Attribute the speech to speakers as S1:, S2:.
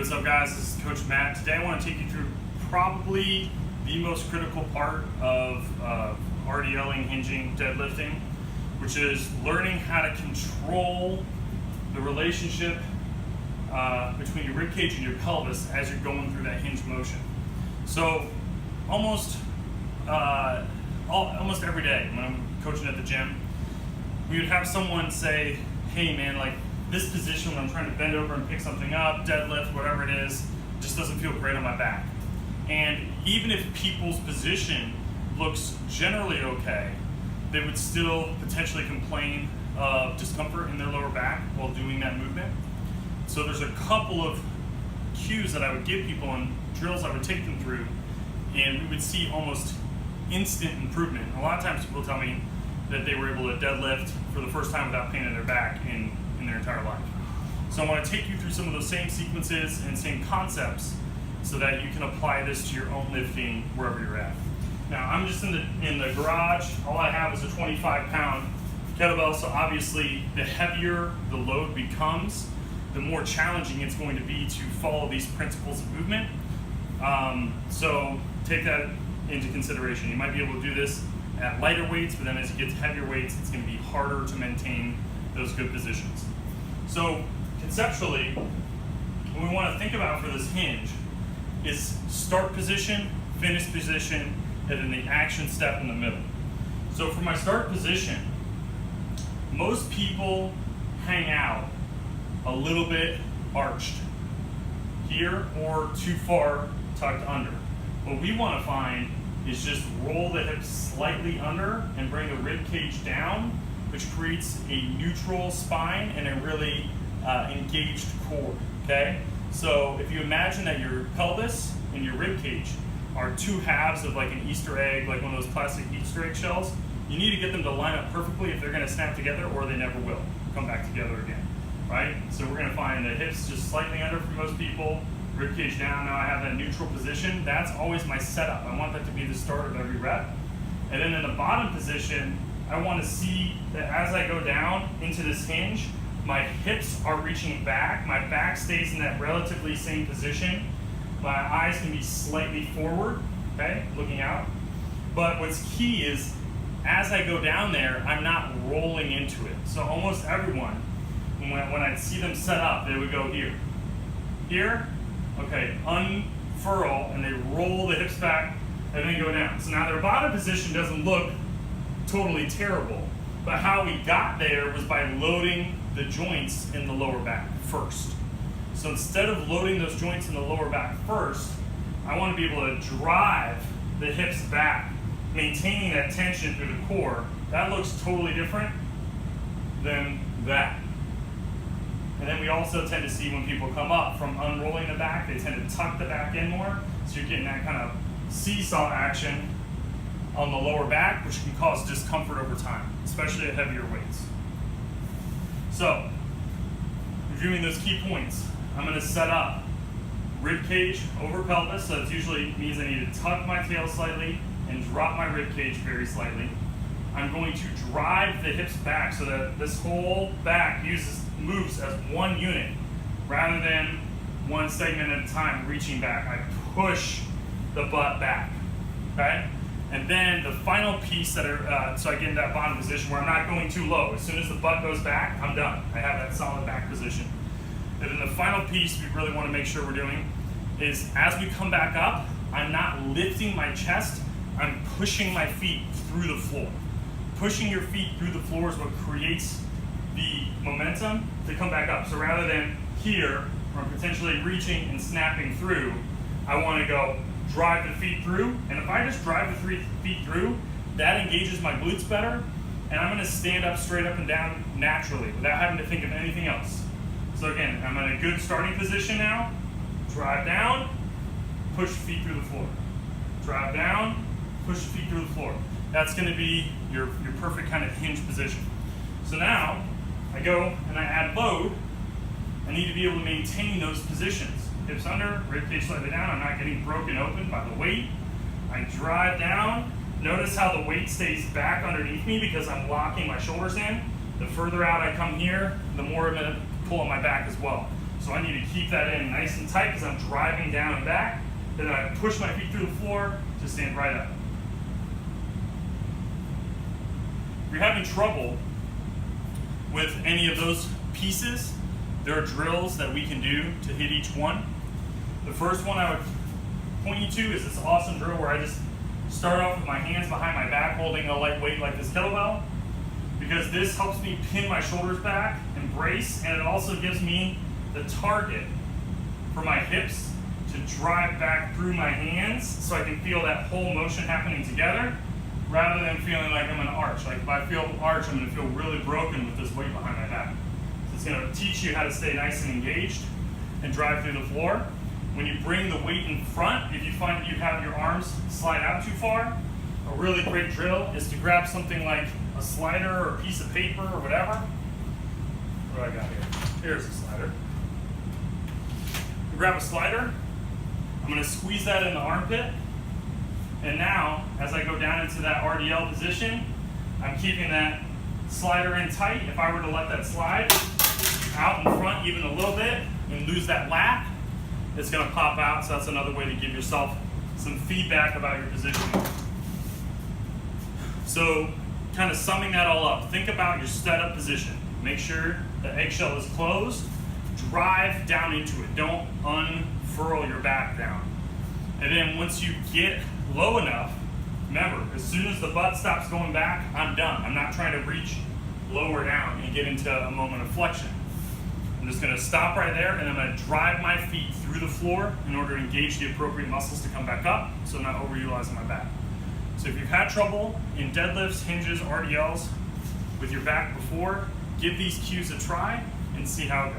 S1: what's up guys, this is Coach Matt. Today I want to take you through probably the most critical part of RDLing, hinging, deadlifting, which is learning how to control the relationship between your ribcage and your pelvis as you're going through that hinge motion. So almost every day when I'm coaching at the gym, we would have someone say, hey man, like this position when I'm trying to bend over and pick something up, deadlift, whatever it is, just doesn't feel great on my back. And even if people's position looks generally okay, they would still potentially complain of discomfort in their lower back while doing that movement. So there's a couple of cues that I would give people and drills I would take them through, and we would see almost instant improvement. A lot of times people tell me that they were able to deadlift for the first time without pain in their back in their entire life. So I want to take you through some of those same sequences and same concepts so that you can apply this to your own lifting wherever you're at. Now I'm just in the garage. All I have is a 25-pound kettlebell, so obviously the heavier the load becomes, the more challenging it's going to be to follow these principles of movement. So take that into consideration. You might be able to do this at lighter weights, but then as you get to heavier weights, it's going to be harder to maintain those good positions. So conceptually, what we want to think about for this hinge is start position, finish position, and then the action step in the middle. So for my start position, most people hang out a little bit arched here or too far tucked under. What we want to find is just roll the hips slightly under and bring the rib cage down, which creates a neutral spine and a really engaged core, okay? So if you imagine that your pelvis and your rib cage are two halves of like an Easter egg, like one of those plastic Easter egg shells, you need to get them to line up perfectly if they're gonna snap together, or they never will come back together again, right? So we're gonna find the hips just slightly under for most people, rib cage down. Now I have that neutral position. That's always my setup. I want that to be the start of every rep. And then in the bottom position, I want to see that as I go down into this hinge, my hips are reaching back, my back stays in that relatively same position, my eyes can be slightly forward, okay, looking out. But what's key is, as I go down there, I'm not rolling into it. So almost everyone, when I see them set up, they would go here. Here, okay, unfurl, and they roll the hips back, and then go down. So now their bottom position doesn't look totally terrible, but how we got there was by loading the joints in the lower back first. So instead of loading those joints in the lower back first, I want to be able to drive the hips back, maintaining that tension through the core. That looks totally different than that. And then we also tend to see when people come up from unrolling the back, they tend to tuck the back in more, so you're getting that kind of seesaw action on the lower back, which can cause discomfort over time, especially at heavier weights. So, reviewing those key points, I'm going to set up rib cage over pelvis, so that usually means I need to tuck my tail slightly and drop my rib cage very slightly. I'm going to drive the hips back so that this whole back moves as one unit rather than one segment at a time reaching back. I push the butt back, okay? And then the final piece so I get in that bottom position where I'm not going too low. As soon as the butt goes back, I'm done. I have that solid back position. And then the final piece we really want to make sure we're doing is as we come back up, I'm not lifting my chest, I'm pushing my feet through the floor. Pushing your feet through the floor is what creates the momentum to come back up. So rather than here, where I'm potentially reaching and snapping through, I want to go drive the feet through, and if I just drive the 3 feet through, that engages my glutes better, and I'm going to stand up straight up and down naturally without having to think of anything else. So again, I'm in a good starting position now. Drive down, push feet through the floor. Drive down, push feet through the floor. That's going to be your perfect kind of hinge position. So now, I go and I add load. I need to be able to maintain those positions. Hips under, rib cage slightly down. I'm not getting broken open by the weight. I drive down. Notice how the weight stays back underneath me because I'm locking my shoulders in. The further out I come here, the more I'm going to pull on my back as well. So I need to keep that in nice and tight because I'm driving down and back. Then I push my feet through the floor to stand right up. If you're having trouble with any of those pieces, there are drills that we can do to hit each one. The first one I would point you to is this awesome drill where I just start off with my hands behind my back holding a light weight like this kettlebell, because this helps me pin my shoulders back and brace, and it also gives me the target for my hips to drive back through my hands so I can feel that whole motion happening together rather than feeling like I'm an arch. Like if I feel arch, I'm gonna feel really broken with this weight behind my back. So it's gonna teach you how to stay nice and engaged and drive through the floor. When you bring the weight in front, if you find that you have your arms slide out too far, a really great drill is to grab something like a slider or a piece of paper or whatever. What do I got here? Here's a slider. You grab a slider, I'm gonna squeeze that in the armpit, and now, as I go down into that RDL position, I'm keeping that slider in tight. If I were to let that slide out in front even a little bit and lose that lap, it's gonna pop out, so that's another way to give yourself some feedback about your positioning. So, kind of summing that all up, think about your setup position. Make sure the eggshell is closed. Drive down into it. Don't unfurl your back down. And then once you get low enough, remember, as soon as the butt stops going back, I'm done. I'm not trying to reach lower down and get into a moment of flexion. I'm just gonna stop right there, and I'm gonna drive my feet through the floor in order to engage the appropriate muscles to come back up, so I'm not overutilizing my back. So if you've had trouble in deadlifts, hinges, RDLs with your back before, give these cues a try and see how it goes.